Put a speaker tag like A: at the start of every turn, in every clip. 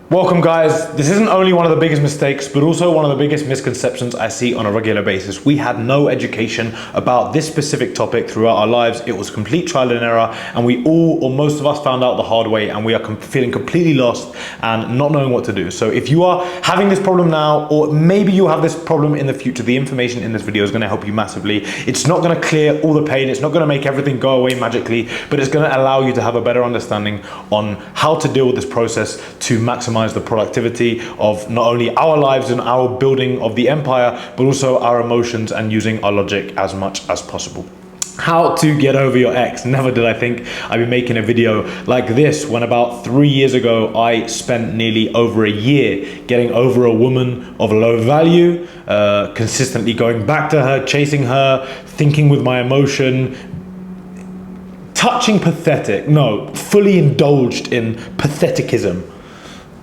A: Welcome guys. This isn't only one of the biggest mistakes, but also one of the biggest misconceptions I see on a regular basis. We had no education about this specific topic throughout our lives. It was complete trial and error, and we all, or most of us, found out the hard way, and we are feeling completely lost and not knowing what to do. So if you are having this problem now, or maybe you have this problem in the future, the information in this video is going to help you massively. It's not going to clear all the pain. It's not going to make everything go away magically, but it's going to allow you to have a better understanding on how to deal with this process to maximize the productivity of not only our lives and our building of the empire, but also our emotions and using our logic as much as possible. How to get over your ex. Never did I think I'd be making a video like this when about 3 years ago I spent nearly over a year getting over a woman of low value, consistently going back to her, chasing her, thinking with my emotion, touching pathetic, no, fully indulged in patheticism.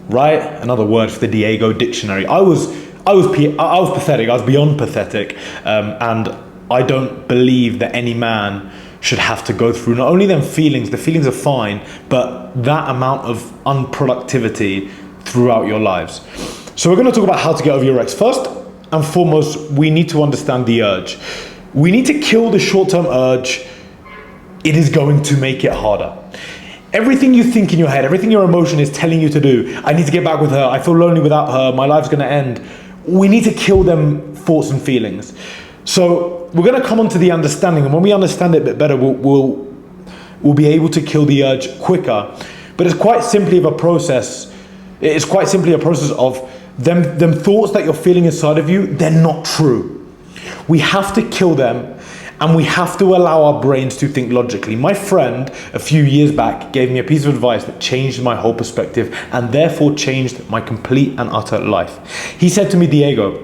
A: Right? Another word for the Diego dictionary. I was pathetic. I was beyond pathetic, and I don't believe that any man should have to go through not only them feelings. The feelings are fine, but that amount of unproductivity throughout your lives. So we're going to talk about how to get over your ex. First and foremost, we need to understand the urge. We need to kill the short-term urge. It is going to make it harder. Everything you think in your head, everything your emotion is telling you to do, I need to get back with her, I feel lonely without her, my life's gonna end. We need to kill them thoughts and feelings. So we're gonna come onto the understanding, and when we understand it a bit better, we'll be able to kill the urge quicker. But it's quite simply a process. It's quite simply a process of them thoughts that you're feeling inside of you, they're not true. We have to kill them. And we have to allow our brains to think logically. My friend, a few years back, gave me a piece of advice that changed my whole perspective and therefore changed my complete and utter life. He said to me, Diego,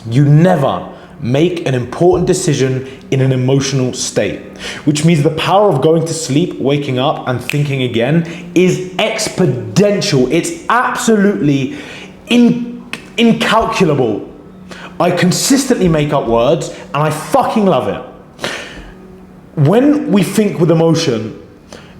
A: you never make an important decision in an emotional state, which means the power of going to sleep, waking up and thinking again is exponential. It's absolutely incalculable. I consistently make up words and I fucking love it. When we think with emotion,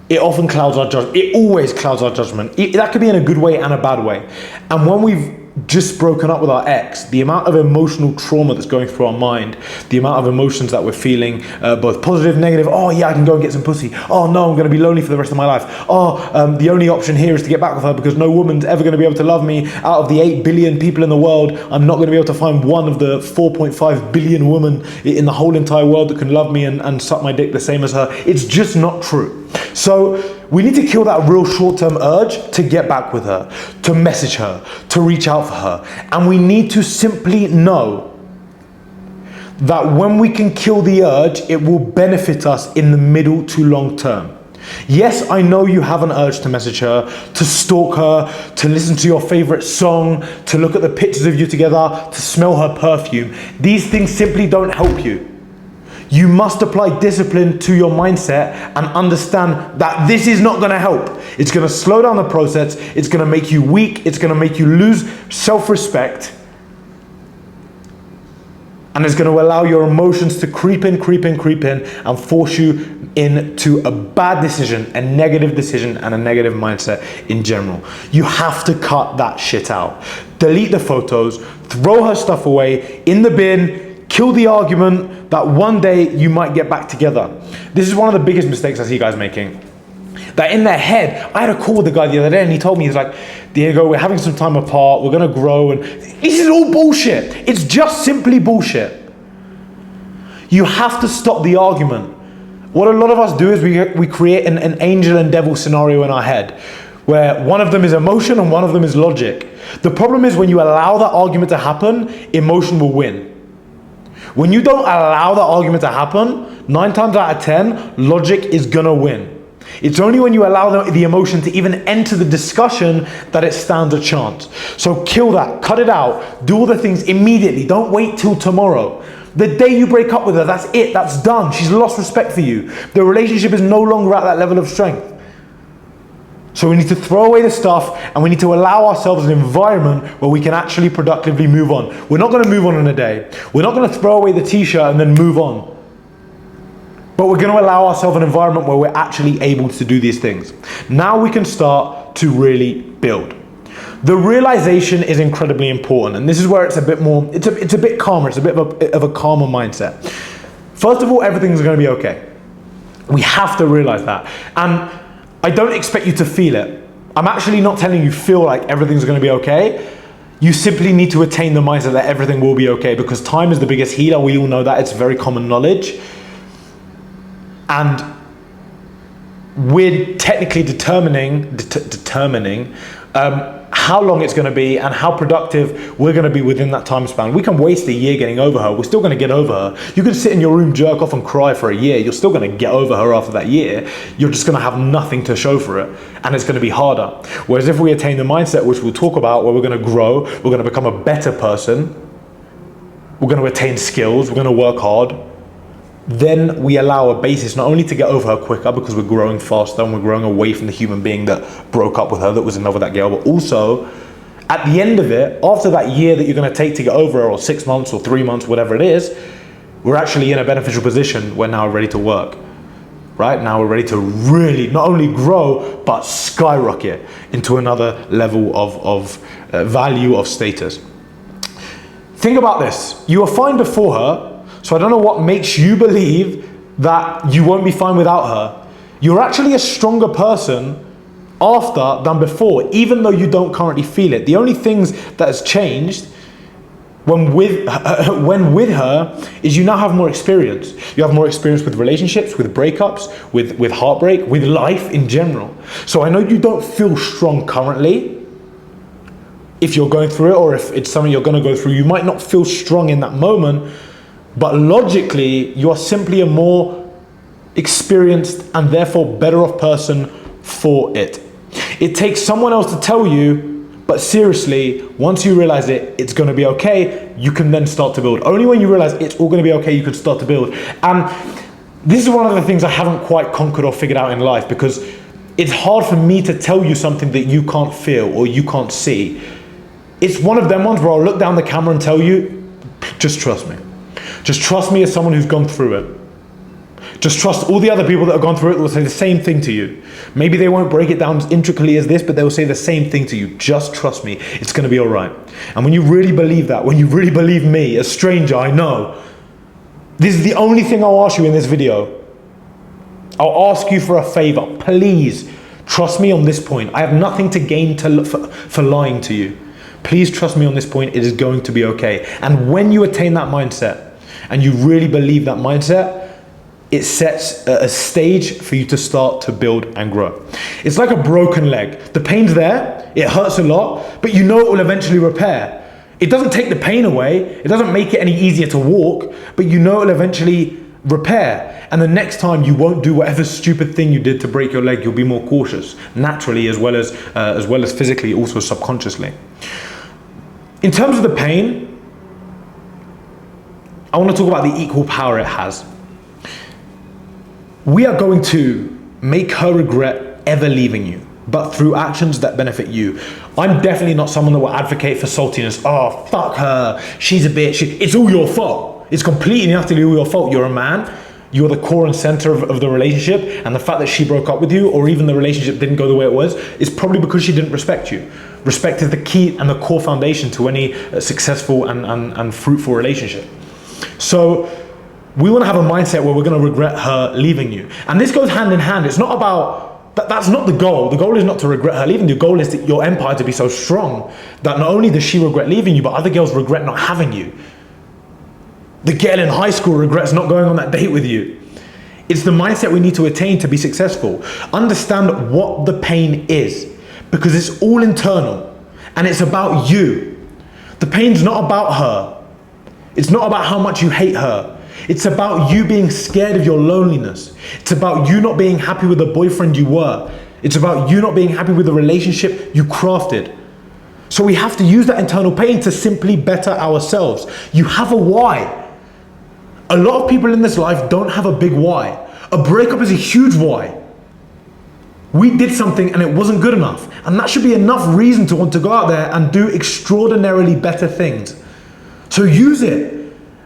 A: it often clouds our judgment. It always clouds our judgment. That could be in a good way and a bad way. And when we've just broken up with our ex, the amount of emotional trauma that's going through our mind, the amount of emotions that we're feeling, both positive, negative, oh yeah, I can go and get some pussy. Oh no, I'm gonna be lonely for the rest of my life. Oh, the only option here is to get back with her because no woman's ever gonna be able to love me. Out of the 8 billion people in the world, I'm not gonna be able to find one of the 4.5 billion women in the whole entire world that can love me and suck my dick the same as her. It's just not true. So we need to kill that real short-term urge to get back with her, to message her, to reach out for her. And we need to simply know that when we can kill the urge, it will benefit us in the middle to long term. Yes, I know you have an urge to message her, to stalk her, to listen to your favorite song, to look at the pictures of you together, to smell her perfume. These things simply don't help you. You must apply discipline to your mindset and understand that this is not going to help. It's going to slow down the process. It's going to make you weak. It's going to make you lose self-respect. And it's going to allow your emotions to creep in and force you into a bad decision, a negative decision, and a negative mindset in general. You have to cut that shit out. Delete the photos, throw her stuff away in the bin, kill the argument that one day you might get back together. This is one of the biggest mistakes I see guys making. That in their head, I had a call with the guy the other day and he told me, he's like, Diego, we're having some time apart, we're gonna grow, and this is all bullshit. It's just simply bullshit. You have to stop the argument. What a lot of us do is we create an angel and devil scenario in our head, where one of them is emotion and one of them is logic. The problem is when you allow that argument to happen, emotion will win. When you don't allow that argument to happen, 9 times out of 10, logic is gonna win. It's only when you allow the emotion to even enter the discussion that it stands a chance. So kill that, cut it out, do all the things immediately. Don't wait till tomorrow. The day you break up with her, that's it, that's done. She's lost respect for you. The relationship is no longer at that level of strength. So we need to throw away the stuff and we need to allow ourselves an environment where we can actually productively move on. We're not going to move on in a day. We're not going to throw away the t-shirt and then move on. But we're going to allow ourselves an environment where we're actually able to do these things. Now we can start to really build. The realization is incredibly important, and this is where it's a bit more, it's a bit calmer, it's a bit of a calmer mindset. First of all, everything's going to be okay. We have to realize that. And I don't expect you to feel it. I'm actually not telling you feel like everything's going to be okay. You simply need to attain the mindset that everything will be okay, because time is the biggest healer. We all know that. It's very common knowledge. And we're technically determining how long it's going to be and how productive we're going to be within that time span. We can waste a year getting over her. We're still going to get over her. You can sit in your room, jerk off and cry for a year. You're still going to get over her after that year. You're just going to have nothing to show for it, and it's going to be harder. Whereas if we attain the mindset, which we'll talk about, where we're going to grow, we're going to become a better person, we're going to attain skills, we're going to work hard, then we allow a basis not only to get over her quicker because we're growing faster and we're growing away from the human being that broke up with her, that was in love with that girl, but also at the end of it, after that year that you're going to take to get over her, or 6 months or 3 months, whatever it is, we're actually in a beneficial position where now we're ready to work. Right? Now we're ready to really not only grow, but skyrocket into another level of value, of status. Think about this. You were fine before her, so I don't know what makes you believe that you won't be fine without her. You're actually a stronger person after than before, even though you don't currently feel it. The only things that has changed when with her is you now have more experience. You have more experience with relationships, with breakups, with heartbreak, with life in general. So I know you don't feel strong currently. If you're going through it, or if it's something you're going to go through, you might not feel strong in that moment. But logically, you are simply a more experienced and therefore better off person for it. It takes someone else to tell you, but seriously, once you realize it's going to be okay, you can then start to build. Only when you realize it's all going to be okay, you can start to build. And this is one of the things I haven't quite conquered or figured out in life, because it's hard for me to tell you something that you can't feel or you can't see. It's one of them ones where I'll look down the camera and tell you, just trust me. Just trust me as someone who's gone through it. Just trust all the other people that have gone through it will say the same thing to you. Maybe they won't break it down as intricately as this, but they will say the same thing to you. Just trust me, it's going to be all right. And when you really believe that, when you really believe me, a stranger, I know, this is the only thing I'll ask you in this video. I'll ask you for a favor. Please trust me on this point. I have nothing to gain for lying to you. Please trust me on this point. It is going to be okay. And when you attain that mindset, and you really believe that mindset, it sets a stage for you to start to build and grow. It's like a broken leg. The pain's there, it hurts a lot, but you know it will eventually repair. It doesn't take the pain away, it doesn't make it any easier to walk, but you know it'll eventually repair. And the next time you won't do whatever stupid thing you did to break your leg. You'll be more cautious, naturally as well as physically, also subconsciously. In terms of the pain, I want to talk about the equal power it has. We are going to make her regret ever leaving you, but through actions that benefit you. I'm definitely not someone that will advocate for saltiness. Oh, fuck her, she's a bitch. It's all your fault. It's completely and utterly all your fault. You're a man. You're the core and center of the relationship, and the fact that she broke up with you, or even the relationship didn't go the way it was, is probably because she didn't respect you. Respect is the key and the core foundation to any successful and fruitful relationship. So we want to have a mindset where we're going to regret her leaving you. And this goes hand in hand. It's not about, that's not the goal. The goal is not to regret her leaving you. The goal is that your empire to be so strong that not only does she regret leaving you, but other girls regret not having you. The girl in high school regrets not going on that date with you. It's the mindset we need to attain to be successful. Understand what the pain is, because it's all internal and it's about you. The pain's not about her. It's not about how much you hate her. It's about you being scared of your loneliness. It's about you not being happy with the boyfriend you were. It's about you not being happy with the relationship you crafted. So we have to use that internal pain to simply better ourselves. You have a why. A lot of people in this life don't have a big why. A breakup is a huge why. We did something and it wasn't good enough. And that should be enough reason to want to go out there and do extraordinarily better things. So use it.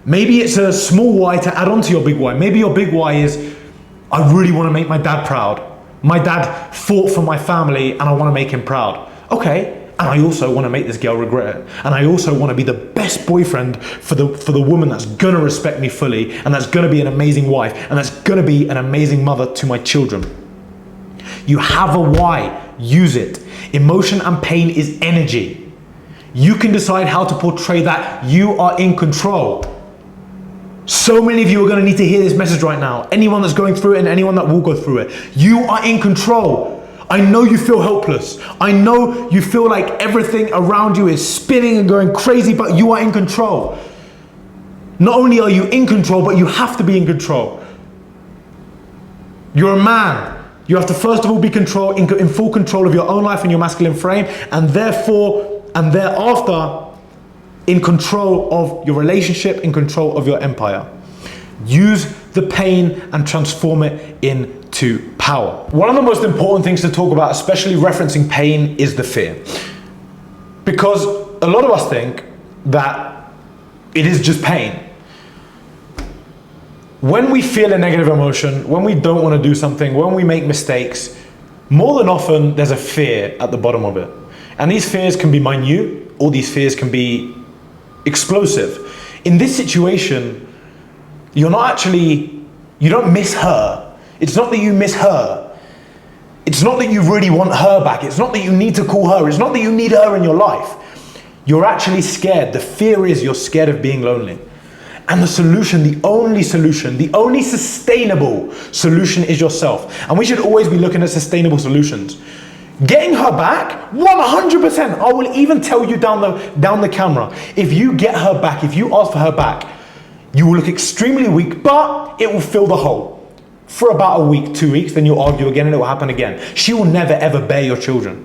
A: Maybe it's a small why to add on to your big why. Maybe your big why is, I really want to make my dad proud. My dad fought for my family and I want to make him proud. Okay, And I also want to make this girl regret it. And I also want to be the best boyfriend for the woman that's going to respect me fully, and that's going to be an amazing wife, and that's going to be an amazing mother to my children. You have a why, use it. Emotion and pain is energy. You can decide how to portray that. You are in control. So many of you are going to need to hear this message right now. Anyone that's going through it and anyone that will go through it. You are in control. I know you feel helpless. I know you feel like everything around you is spinning and going crazy, but you are in control. Not only are you in control, but you have to be in control. You're a man. You have to first of all be in full control of your own life and your masculine frame, and thereafter in control of your relationship, in control of your empire. Use the pain and transform it into power. One of the most important things to talk about, especially referencing pain, is the fear. Because a lot of us think that it is just pain. When we feel a negative emotion, when we don't want to do something, when we make mistakes, more than often there's a fear at the bottom of it. And these fears can be minute, or these fears can be explosive. In this situation, you don't miss her. It's not that you miss her. It's not that you really want her back. It's not that you need to call her. It's not that you need her in your life. You're actually scared. The fear is you're scared of being lonely. And the only sustainable solution is yourself. And we should always be looking at sustainable solutions. Getting her back, 100%. I will even tell you down the camera, if you get her back, if you ask for her back, you will look extremely weak, but it will fill the hole for about a week, 2 weeks, then you'll argue again and it will happen again. She will never ever bear your children.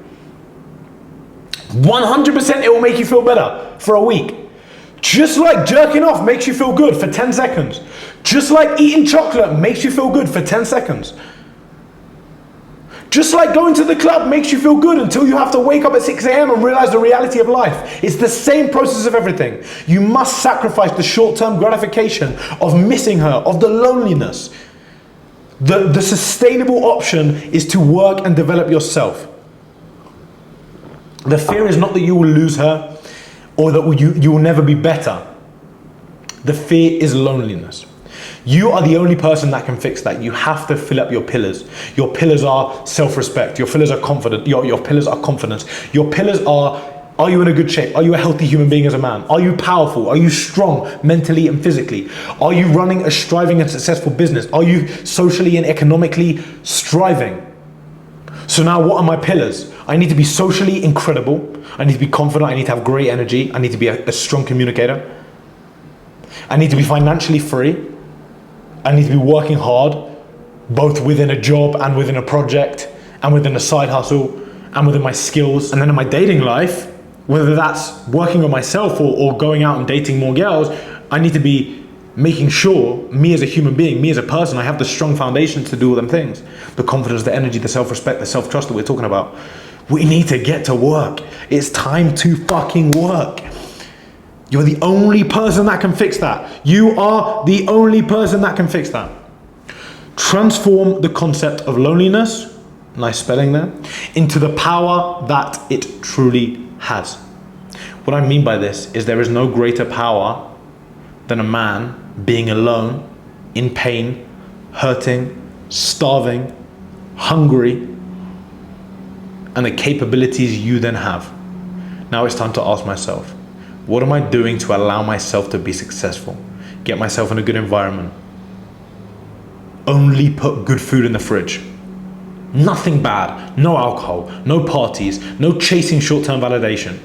A: 100% it will make you feel better for a week. Just like jerking off makes you feel good for 10 seconds. Just like eating chocolate makes you feel good for 10 seconds. Just like going to the club makes you feel good until you have to wake up at 6 a.m. and realize the reality of life. It's the same process of everything. You must sacrifice the short-term gratification of missing her, of the loneliness. The sustainable option is to work and develop yourself. The fear is not that you will lose her or that you will never be better. The fear is loneliness. You are the only person that can fix that. You have to fill up your pillars. Your pillars are self-respect. Your pillars are confidence. Your pillars are confidence. Your pillars are you in a good shape? Are you a healthy human being as a man? Are you powerful? Are you strong mentally and physically? Are you running a striving and successful business? Are you socially and economically striving? So now what are my pillars? I need to be socially incredible. I need to be confident. I need to have great energy. I need to be a strong communicator. I need to be financially free. I need to be working hard, both within a job and within a project and within a side hustle and within my skills. And then in my dating life, whether that's working on myself or going out and dating more girls, I need to be making sure me as a human being, me as a person, I have the strong foundations to do all them things. The confidence, the energy, the self-respect, the self-trust that we're talking about. We need to get to work. It's time to fucking work. You're the only person that can fix that. You are the only person that can fix that. Transform the concept of loneliness, nice spelling there, into the power that it truly has. What I mean by this is there is no greater power than a man being alone, in pain, hurting, starving, hungry, and the capabilities you then have. Now it's time to ask myself, what am I doing to allow myself to be successful? Get myself in a good environment. Only put good food in the fridge. Nothing bad, no alcohol, no parties, no chasing short-term validation.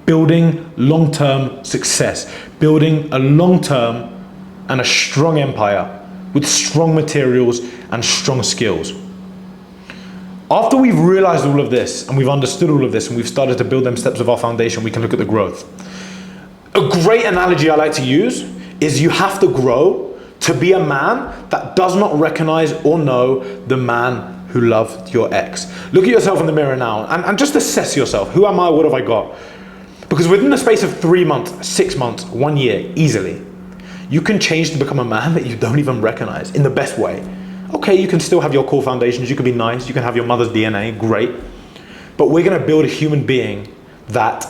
A: Building long-term success, building a long-term and a strong empire with strong materials and strong skills. After we've realized all of this and we've understood all of this and we've started to build them steps of our foundation, we can look at the growth. A great analogy I like to use is you have to grow to be a man that does not recognize or know the man who loved your ex. Look at yourself in the mirror now and just assess yourself. Who am I? What have I got? Because within the space of 3 months, 6 months, 1 year, easily, you can change to become a man that you don't even recognize in the best way. Okay, you can still have your core foundations. You can be nice. You can have your mother's DNA. Great. But we're going to build a human being that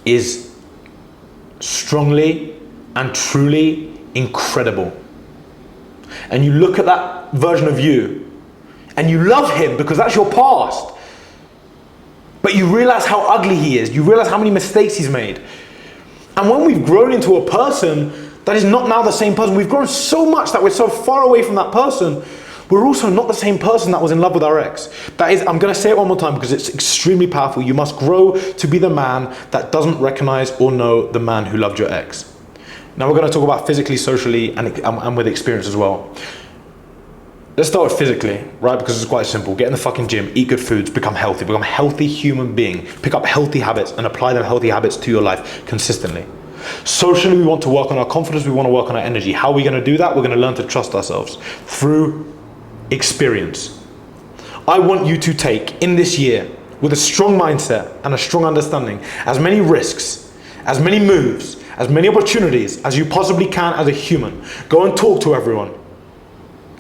A: is strongly and truly incredible. And you look at that version of you and you love him because that's your past. But you realize how ugly he is. You realize how many mistakes he's made. And when we've grown into a person that is not now the same person, we've grown so much that we're so far away from that person, we're also not the same person that was in love with our ex. That is, I'm going to say it one more time because it's extremely powerful. You must grow to be the man that doesn't recognize or know the man who loved your ex. Now we're going to talk about physically, socially, and with experience as well. Let's start with physically, right? Because it's quite simple. Get in the fucking gym, eat good foods, become healthy, become a healthy human being. Pick up healthy habits and apply them healthy habits to your life consistently. Socially, we want to work on our confidence, we want to work on our energy. How are we going to do that? We're going to learn to trust ourselves through experience. I want you to take in this year, with a strong mindset and a strong understanding, as many risks, as many moves, as many opportunities as you possibly can as a human. Go and talk to everyone.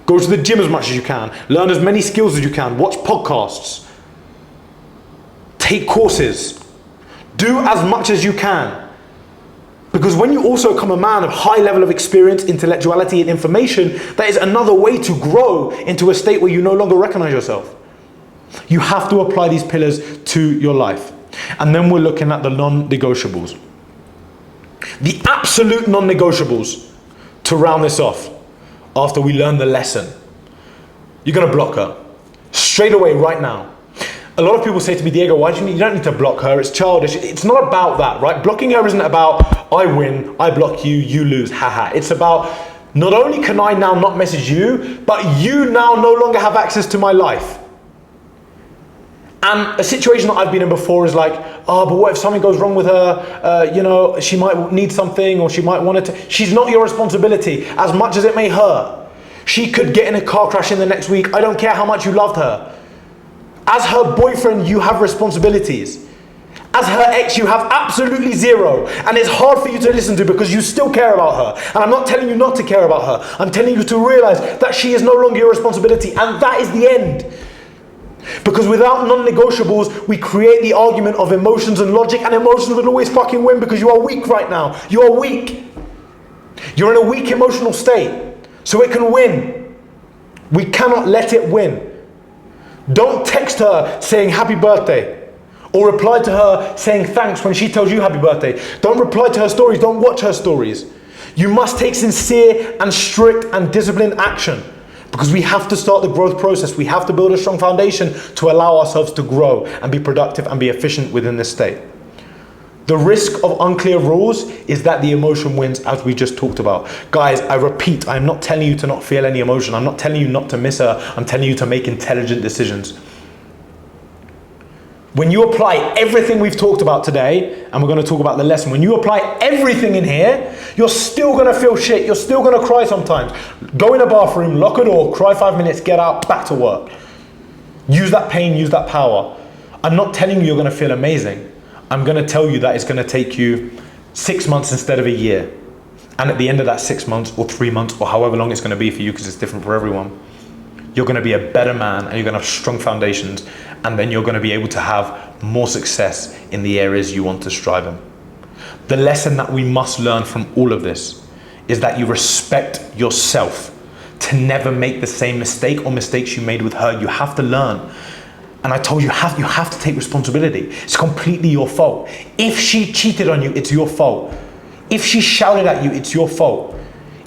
A: Go to the gym as much as you can. Learn as many skills as you can. Watch podcasts. Take courses. Do as much as you can. Because when you also become a man of high level of experience, intellectuality, and information, that is another way to grow into a state where you no longer recognize yourself. You have to apply these pillars to your life. And then we're looking at the non-negotiables. The absolute non-negotiables to round this off after we learn the lesson. You're going to block her. Straight away, right now. A lot of people say to me, Diego, why do you don't need to block her, it's childish. It's not about that, right? Blocking her isn't about, I win, I block you, you lose, haha. It's about, not only can I now not message you, but you now no longer have access to my life. And a situation that I've been in before is like, oh, but what if something goes wrong with her? She might need something or she might want it to. She's not your responsibility, as much as it may hurt. She could get in a car crash in the next week. I don't care how much you loved her. As her boyfriend, you have responsibilities. As her ex, you have absolutely zero. And it's hard for you to listen to because you still care about her. And I'm not telling you not to care about her. I'm telling you to realize that she is no longer your responsibility. And that is the end. Because without non-negotiables, we create the argument of emotions and logic, and emotions will always fucking win because you are weak right now. You are weak. You're in a weak emotional state. So it can win. We cannot let it win. Don't text her saying happy birthday. Or reply to her saying thanks when she tells you happy birthday. Don't reply to her stories. Don't watch her stories. You must take sincere and strict and disciplined action. Because we have to start the growth process. We have to build a strong foundation to allow ourselves to grow and be productive and be efficient within this state. The risk of unclear rules is that the emotion wins, as we just talked about. Guys, I repeat, I'm not telling you to not feel any emotion. I'm not telling you not to miss her. I'm telling you to make intelligent decisions. When you apply everything we've talked about today, and we're going to talk about the lesson, when you apply everything in here, you're still going to feel shit. You're still going to cry sometimes. Go in a bathroom, lock a door, cry 5 minutes, get out, back to work. Use that pain, use that power. I'm not telling you you're going to feel amazing. I'm going to tell you that it's going to take you 6 months instead of a year. And at the end of that 6 months or 3 months or however long it's going to be for you, because it's different for everyone, you're going to be a better man and you're going to have strong foundations, and then you're going to be able to have more success in the areas you want to strive in. The lesson that we must learn from all of this is that you respect yourself to never make the same mistake or mistakes you made with her. You have to learn. And I told you, you have to take responsibility. It's completely your fault. If she cheated on you, it's your fault. If she shouted at you, it's your fault.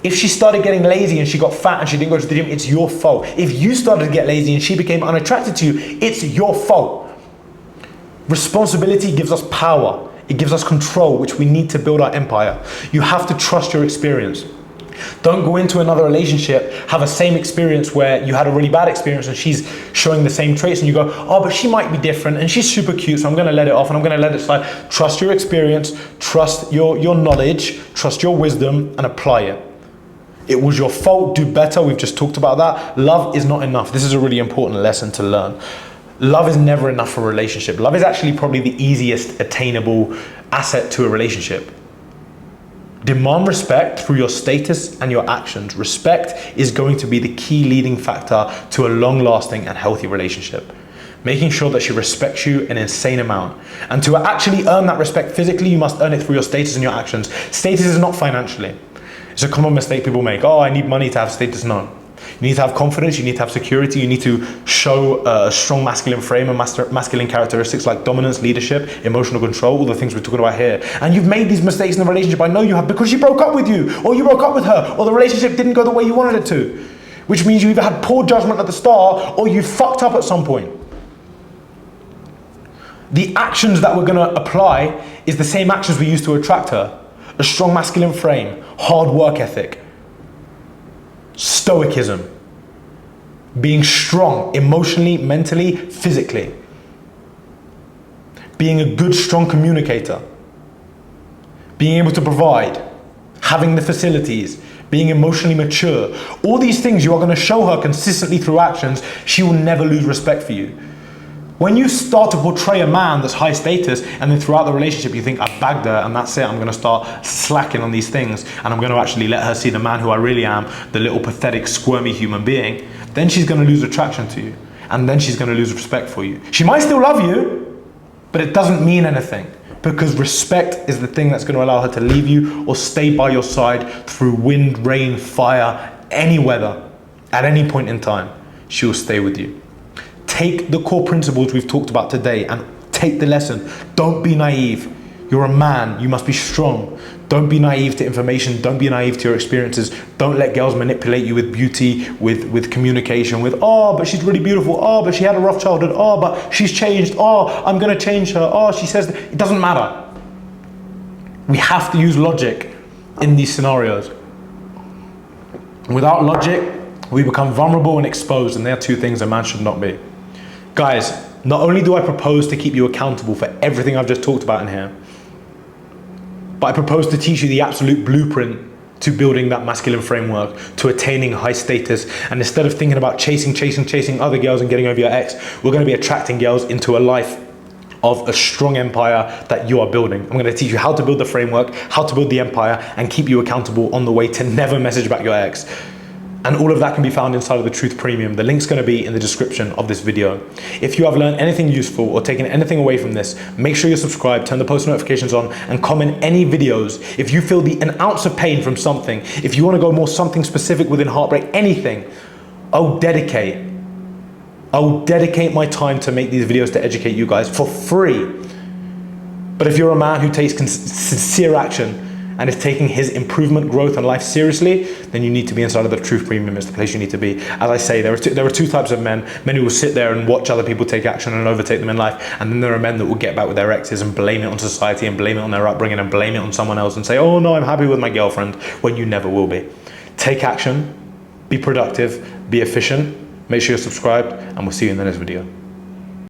A: If she started getting lazy and she got fat and she didn't go to the gym, it's your fault. If you started to get lazy and she became unattracted to you, it's your fault. Responsibility gives us power. It gives us control, which we need to build our empire. You have to trust your experience. Don't go into another relationship, have a same experience where you had a really bad experience and she's showing the same traits and you go, oh, but she might be different and she's super cute, so I'm going to let it off and I'm going to let it slide. Trust your experience, trust your knowledge, trust your wisdom, and apply it. It was your fault, do better. We've just talked about that. Love is not enough. This is a really important lesson to learn. Love is never enough for a relationship. Love is actually probably the easiest attainable asset to a relationship. Demand respect through your status and your actions. Respect is going to be the key leading factor to a long-lasting and healthy relationship. making sure that she respects you an insane amount. And to actually earn that respect physically, you must earn it through your status and your actions. Status is not financially. It's a common mistake people make. Oh, I need money to have status. No. You need to have confidence, you need to have security, you need to show a strong masculine frame and masculine characteristics like dominance, leadership, emotional control, all the things we're talking about here. And you've made these mistakes in the relationship, I know you have, because she broke up with you, or you broke up with her, or the relationship didn't go the way you wanted it to. Which means you either had poor judgment at the start, or you fucked up at some point. The actions that we're gonna apply is the same actions we used to attract her. A strong masculine frame, hard work ethic, stoicism, being strong emotionally, mentally, physically, being a good, strong communicator, being able to provide, having the facilities, being emotionally mature. All these things you are going to show her consistently through actions. She will never lose respect for you. When you start to portray a man that's high status and then throughout the relationship you think, I've bagged her and that's it, I'm going to start slacking on these things and I'm going to actually let her see the man who I really am, the little pathetic squirmy human being, then she's going to lose attraction to you and then she's going to lose respect for you. She might still love you, but it doesn't mean anything, because respect is the thing that's going to allow her to leave you or stay by your side through wind, rain, fire, any weather. At any point in time, she will stay with you. Take the core principles we've talked about today and take the lesson. Don't be naive. You're a man, you must be strong. Don't be naive to information, don't be naive to your experiences. Don't let girls manipulate you with beauty, with communication, with, oh, but she's really beautiful, oh, but she had a rough childhood, oh, but she's changed, oh, I'm gonna change her, oh, she says, it doesn't matter. We have to use logic in these scenarios. Without logic, we become vulnerable and exposed, and they are two things a man should not be. Guys, not only do I propose to keep you accountable for everything I've just talked about in here, but I propose to teach you the absolute blueprint to building that masculine framework, to attaining high status. And instead of thinking about chasing other girls and getting over your ex, we're going to be attracting girls into a life of a strong empire that you are building. I'm going to teach you how to build the framework, how to build the empire, and keep you accountable on the way to never message back your ex. And all of that can be found inside of the Truth Premium. The link's gonna be in the description of this video. If you have learned anything useful or taken anything away from this, make sure you're subscribed, turn the post notifications on, and comment any videos. If you feel an ounce of pain from something, if you wanna go more something specific within heartbreak, anything, I'll dedicate my time to make these videos to educate you guys for free. But if you're a man who takes sincere action, and is taking his improvement, growth, and life seriously, then you need to be inside of the Truth Premium. It's the place you need to be. As I say, there are two types of men. Men who will sit there and watch other people take action and overtake them in life. And then there are men that will get back with their exes and blame it on society and blame it on their upbringing and blame it on someone else and say, oh no, I'm happy with my girlfriend, when you never will be. Take action, be productive, be efficient. Make sure you're subscribed, and we'll see you in the next video.